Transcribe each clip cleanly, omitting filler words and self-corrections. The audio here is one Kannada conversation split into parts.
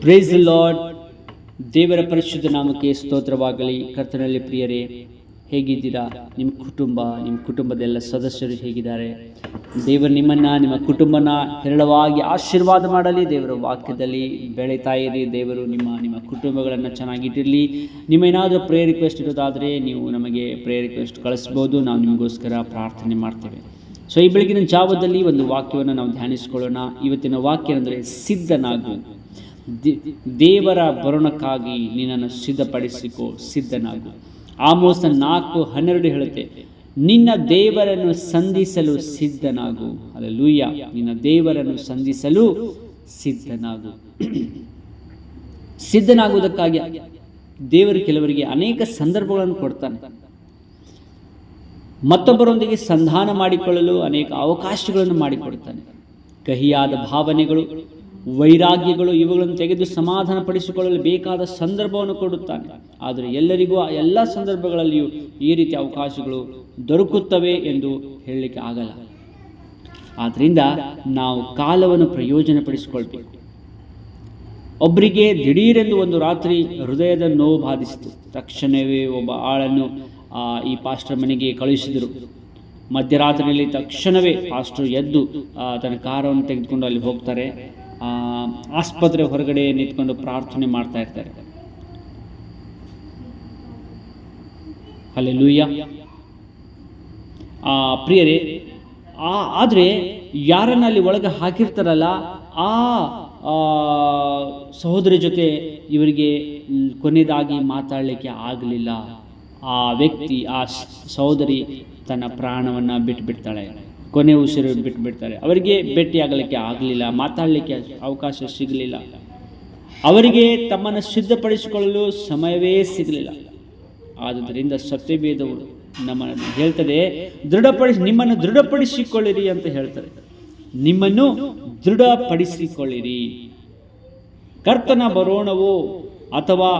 Price the lord. ದೇವರ ಪರಿಶುದ್ಧ ನಾಮಕ್ಕೆ ಸ್ತೋತ್ರವಾಗಲಿ. ಕರ್ತನಲ್ಲಿ ಪ್ರಿಯರೇ, ಹೇಗಿದ್ದೀರಾ? ನಿಮ್ಮ ಕುಟುಂಬದ ಎಲ್ಲ ಸದಸ್ಯರು ಹೇಗಿದ್ದಾರೆ? ದೇವರು ನಿಮ್ಮ ಕುಟುಂಬನ ಹೇರಳವಾಗಿ ಆಶೀರ್ವಾದ ಮಾಡಲಿ. ದೇವರ ವಾಕ್ಯದಲ್ಲಿ ಬೆಳೀತಾ ಇರಿ. ದೇವರು ನಿಮ್ಮ ಕುಟುಂಬಗಳನ್ನು ಚೆನ್ನಾಗಿಟ್ಟಿರಲಿ. ಏನಾದರೂ ಪ್ರೇಯರ್ ರಿಕ್ವೆಸ್ಟ್ ಇರೋದಾದರೆ ನೀವು ನಮಗೆ ಪ್ರೇಯರ್ ರಿಕ್ವೆಸ್ಟ್ ಕಳಿಸ್ಬೋದು. ನಾವು ನಿಮಗೋಸ್ಕರ ಪ್ರಾರ್ಥನೆ ಮಾಡ್ತೇವೆ. ಸೊ ಈ ಬೆಳಗಿನ ಜಾವದಲ್ಲಿ ಒಂದು ವಾಕ್ಯವನ್ನು ನಾವು ಧ್ಯಾನಿಸ್ಕೊಳ್ಳೋಣ. ಇವತ್ತಿನ ವಾಕ್ಯ ಅಂದರೆ ಸಿದ್ಧನಾಗು. ದೇವರ ಬರೋಣಕ್ಕಾಗಿ ನಿನ್ನನ್ನು ಸಿದ್ಧನಾಗು. ಆಮೋಸ 4:12 ಹೇಳುತ್ತೆ, ನಿನ್ನ ದೇವರನ್ನು ಸಂಧಿಸಲು ಸಿದ್ಧನಾಗು. ಹಲ್ಲೆಲೂಯಾ. ನಿನ್ನ ದೇವರನ್ನು ಸಂಧಿಸಲು ಸಿದ್ಧನಾಗು. ಸಿದ್ಧನಾಗುವುದಕ್ಕಾಗಿ ದೇವರು ಕೆಲವರಿಗೆ ಅನೇಕ ಸಂದರ್ಭಗಳನ್ನು ಕೊಡ್ತಾನೆ. ಮತ್ತೊಬ್ಬರೊಂದಿಗೆ ಸಂಧಾನ ಮಾಡಿಕೊಳ್ಳಲು ಅನೇಕ ಅವಕಾಶಗಳನ್ನು ಮಾಡಿಕೊಡ್ತಾನೆ. ಕಹಿಯಾದ ಭಾವನೆಗಳು, ವೈರಾಗ್ಯಗಳು ಇವುಗಳನ್ನು ತೆಗೆದು ಸಮಾಧಾನ ಪಡಿಸಿಕೊಳ್ಳಲು ಬೇಕಾದ ಸಂದರ್ಭವನ್ನು ಕೊಡುತ್ತಾನೆ. ಆದರೆ ಎಲ್ಲರಿಗೂ ಎಲ್ಲ ಸಂದರ್ಭಗಳಲ್ಲಿಯೂ ಈ ರೀತಿಯ ಅವಕಾಶಗಳು ದೊರಕುತ್ತವೆ ಎಂದು ಹೇಳಲಿಕ್ಕೆ ಆಗಲ್ಲ. ಆದ್ದರಿಂದ ನಾವು ಕಾಲವನ್ನು ಪ್ರಯೋಜನ ಪಡಿಸಿಕೊಳ್ಬೇಕು. ಒಬ್ಬರಿಗೆ ದಿಢೀರೆಂದು ಒಂದು ರಾತ್ರಿ ಹೃದಯದ ನೋವು ಬಾಧಿಸಿತು. ತಕ್ಷಣವೇ ಒಬ್ಬ ಆಳನ್ನು ಈ ಪಾಸ್ಟರ್ ಮನೆಗೆ ಕಳುಹಿಸಿದರು. ಮಧ್ಯರಾತ್ರಿಯಲ್ಲಿ ತಕ್ಷಣವೇ ಪಾಸ್ಟರ್ ಎದ್ದು ತನ್ನ ಕಾರನ್ನು ತೆಗೆದುಕೊಂಡು ಅಲ್ಲಿ ಹೋಗ್ತಾರೆ. ಆಸ್ಪತ್ರೆ ಹೊರಗಡೆ ನಿಂತ್ಕೊಂಡು ಪ್ರಾರ್ಥನೆ ಮಾಡ್ತಾ ಇರ್ತಾರೆ. ಹಲ್ಲೆಲೂಯಾ. ಪ್ರಿಯರೇ, ಆದರೆ ಯಾರನ್ನ ಅಲ್ಲಿ ಒಳಗೆ ಹಾಕಿರ್ತಾರಲ್ಲ, ಆ ಸಹೋದರಿ ಜೊತೆ ಇವರಿಗೆ ಕೊನೆಯದಾಗಿ ಮಾತಾಡಲಿಕ್ಕೆ ಆಗಲಿಲ್ಲ. ಆ ವ್ಯಕ್ತಿ, ಆ ಸಹೋದರಿ ತನ್ನ ಪ್ರಾಣವನ್ನು ಬಿಟ್ಬಿಡ್ತಾಳೆ. ಕೊನೆ ಉಸಿರು ಬಿಟ್ಬಿಡ್ತಾರೆ. ಅವರಿಗೆ ಭೇಟಿಯಾಗಲಿಕ್ಕೆ ಆಗಲಿಲ್ಲ, ಮಾತಾಡಲಿಕ್ಕೆ ಅವಕಾಶ ಸಿಗಲಿಲ್ಲ. ಅವರಿಗೆ ತಮ್ಮನ್ನು ಸಿದ್ಧಪಡಿಸಿಕೊಳ್ಳಲು ಸಮಯವೇ ಸಿಗಲಿಲ್ಲ. ಆದುದರಿಂದ ಸತ್ಯವೇದವು ನಮ್ಮನ್ನು ಹೇಳ್ತದೆ, ನಿಮ್ಮನ್ನು ದೃಢಪಡಿಸಿಕೊಳ್ಳಿರಿ ಅಂತ ಹೇಳ್ತಾರೆ. ನಿಮ್ಮನ್ನು ದೃಢಪಡಿಸಿಕೊಳ್ಳಿರಿ. ಕರ್ತನ ಬರೋಣವೋ ಅಥವಾ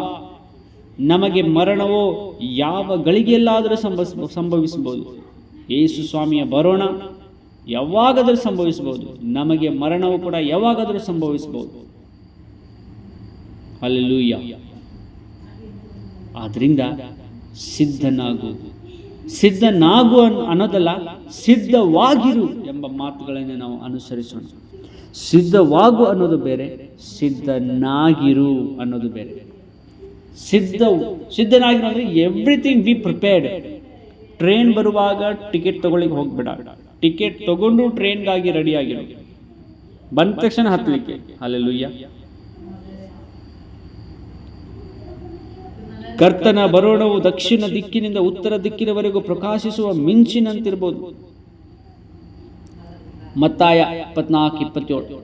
ನಮಗೆ ಮರಣವೋ ಯಾವ ಗಳಿಗೆಯಲ್ಲಾದರೂ ಸಂಭವಿಸಬಹುದು. ಯೇಸು ಸ್ವಾಮಿಯ ಬರೋಣ ಯಾವಾಗಾದರೂ ಸಂಭವಿಸಬಹುದು. ನಮಗೆ ಮರಣವು ಕೂಡ ಯಾವಾಗಾದರೂ ಸಂಭವಿಸಬಹುದು. ಹಲ್ಲೆಲೂಯಾ. ಆದ್ರಿಂದ ಸಿದ್ಧನಾಗು ಅನ್ನೋದಲ್ಲ, ಸಿದ್ಧವಾಗಿರು ಎಂಬ ಮಾತುಗಳನ್ನು ನಾವು ಅನುಸರಿಸೋಣ. ಸಿದ್ಧವಾಗು ಅನ್ನೋದು ಬೇರೆ, ಸಿದ್ಧನಾಗಿರು ಅನ್ನೋದು ಬೇರೆ. ಸಿದ್ಧನಾಗಿರು ಅಂದರೆ ಎವ್ರಿಥಿಂಗ್ ಬಿ ಪ್ರಿಪೇರ್ಡ್. ಟ್ರೈನ್ ಬರುವಾಗ ಟಿಕೆಟ್ ತಗೊಳ್ಳಿಕ್ಕೆ ಹೋಗ್ಬೇಡ. ಟಿಕೆಟ್ ತಗೊಂಡು ಟ್ರೈನ್ಗಾಗಿ ರೆಡಿ ಆಗಿರು. ಬಂದ ತಕ್ಷಣ ಹತ್ತಲಿಕ್ಕೆ. ಹಲ್ಲೆಲೂಯಾ. ಕರ್ತನ ಬರೋಣವು ದಕ್ಷಿಣ ದಿಕ್ಕಿನಿಂದ ಉತ್ತರ ದಿಕ್ಕಿನವರೆಗೂ ಪ್ರಕಾಶಿಸುವ ಮಿಂಚಿನಂತಿರಬಹುದು. ಮತ್ತಾಯ 14:27.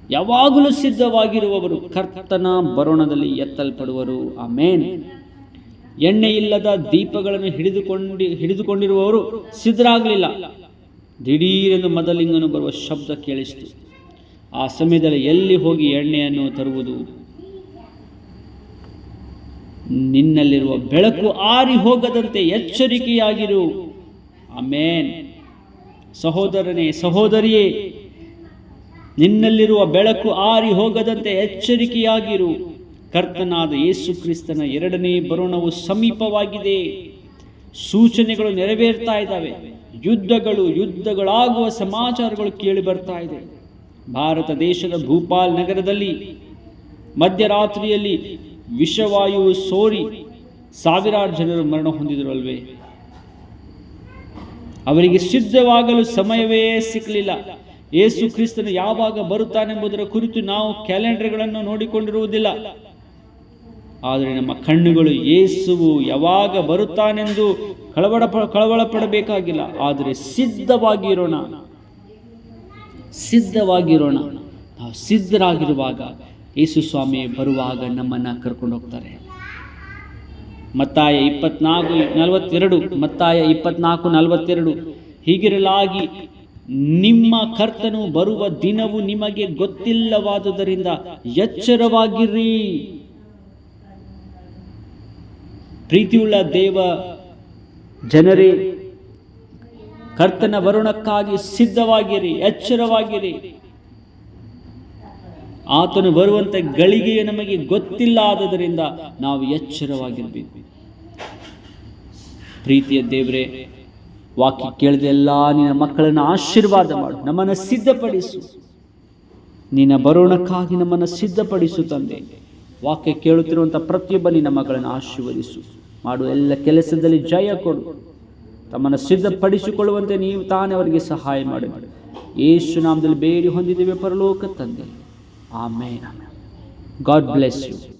ಯಾವಾಗಲೂ ಸಿದ್ಧವಾಗಿರುವವರು ಕರ್ತನ ಬರೋಣದಲ್ಲಿ ಎತ್ತಲ್ಪಡುವರು. ಆಮೇನ್. ಎಣ್ಣೆ ಇಲ್ಲದ ದೀಪಗಳನ್ನು ಹಿಡಿದುಕೊಂಡಿರುವವರು ಸಿದ್ಧರಾಗಲಿಲ್ಲ. ದಿಢೀರೆಂದು ಮದಲಿಂಗನು ಬರುವ ಶಬ್ದ ಕೇಳಿಸಿತು. ಆ ಸಮಯದಲ್ಲಿ ಎಲ್ಲಿ ಹೋಗಿ ಎಣ್ಣೆಯನ್ನು ತರುವುದು? ನಿನ್ನಲ್ಲಿರುವ ಬೆಳಕು ಆರಿ ಹೋಗದಂತೆ ಎಚ್ಚರಿಕೆಯಾಗಿರು. ಆಮೇನ್. ಸಹೋದರನೇ, ಸಹೋದರಿಯೇ, ನಿನ್ನಲ್ಲಿರುವ ಬೆಳಕು ಆರಿ ಹೋಗದಂತೆ ಎಚ್ಚರಿಕೆಯಾಗಿರು. ಕರ್ತನಾದ ಯೇಸು ಕ್ರಿಸ್ತನ 2ನೇ ಬರೋಣವು ಸಮೀಪವಾಗಿದೆ. ಸೂಚನೆಗಳು ನೆರವೇರ್ತಾ ಇದ್ದಾವೆ. ಯುದ್ಧಗಳಾಗುವ ಸಮಾಚಾರಗಳು ಕೇಳಿ ಬರ್ತಾ ಇದೆ. ಭಾರತ ದೇಶದ ಭೂಪಾಲ್ ನಗರದಲ್ಲಿ ಮಧ್ಯರಾತ್ರಿಯಲ್ಲಿ ವಿಷವಾಯು ಸೋರಿ ಸಾವಿರಾರು ಜನರು ಮರಣ ಹೊಂದಿದರು ಅಲ್ವೇ? ಅವರಿಗೆ ಸಿದ್ಧವಾಗಲು ಸಮಯವೇ ಸಿಕ್ಕಲಿಲ್ಲ. ಯೇಸು ಕ್ರಿಸ್ತನು ಯಾವಾಗ ಬರುತ್ತಾನೆಂಬುದರ ಕುರಿತು ನಾವು ಕ್ಯಾಲೆಂಡರ್ಗಳನ್ನು ನೋಡಿಕೊಂಡಿರುವುದಿಲ್ಲ. ಆದರೆ ನಮ್ಮ ಕಣ್ಣುಗಳು ಯೇಸುವು ಯಾವಾಗ ಬರುತ್ತಾನೆಂದು ಕಳವಳ ಪಡಬೇಕಾಗಿಲ್ಲ. ಆದರೆ ಸಿದ್ಧವಾಗಿರೋಣ. ನಾವು ಸಿದ್ಧರಾಗಿರುವಾಗ ಯೇಸು ಸ್ವಾಮಿ ಬರುವಾಗ ನಮ್ಮನ್ನು ಕರ್ಕೊಂಡು ಹೋಗ್ತಾರೆ. ಮತ್ತಾಯ 24:42. ಹೀಗಿರಲಾಗಿ ನಿಮ್ಮ ಕರ್ತನು ಬರುವ ದಿನವು ನಿಮಗೆ ಗೊತ್ತಿಲ್ಲವಾದುದರಿಂದ ಎಚ್ಚರವಾಗಿರ್ರಿ. ಪ್ರೀತಿಯುಳ್ಳ ದೇವ ಜನರೇ, ಕರ್ತನ ಬರೋಣಕ್ಕಾಗಿ ಸಿದ್ಧವಾಗಿರಿ, ಎಚ್ಚರವಾಗಿರಿ. ಆತನು ಬರುವಂಥ ಗಳಿಗೆಯು ನಮಗೆ ಗೊತ್ತಿಲ್ಲ. ಆದುದರಿಂದ ನಾವು ಎಚ್ಚರವಾಗಿರಬೇಕು. ಪ್ರೀತಿಯ ದೇವರೇ, ವಾಕ್ಯ ಕೇಳಿದ ಎಲ್ಲ ನಿನ್ನ ಮಕ್ಕಳನ್ನು ಆಶೀರ್ವಾದ ಮಾಡು, ನಮ್ಮನ್ನು ಸಿದ್ಧಪಡಿಸು. ನಿನ್ನ ಬರೋಣಕ್ಕಾಗಿ ನಮ್ಮನ್ನು ಸಿದ್ಧಪಡಿಸು ತಂದೆ. ವಾಕ್ಯ ಕೇಳುತ್ತಿರುವಂಥ ಪ್ರತಿಯೊಬ್ಬ ನಿನ್ನ ಮಕ್ಕಳನ್ನು ಆಶೀರ್ವದಿಸು. ಮಾಡುವ ಎಲ್ಲ ಕೆಲಸದಲ್ಲಿ ಜಯ ಕೊಡು. ತಮ್ಮನ್ನು ಸಿದ್ಧಪಡಿಸಿಕೊಳ್ಳುವಂತೆ ನೀವು ತಾನೇ ಅವರಿಗೆ ಸಹಾಯ ಮಾಡಿ. ಯೇಸು ನಾಮದಲ್ಲಿ ಬೇಡಿ ಹೊಂದಿದ್ದೇವೆ ಪರಲೋಕ ತಂದೆ. ಆಮೇನ್. God bless you.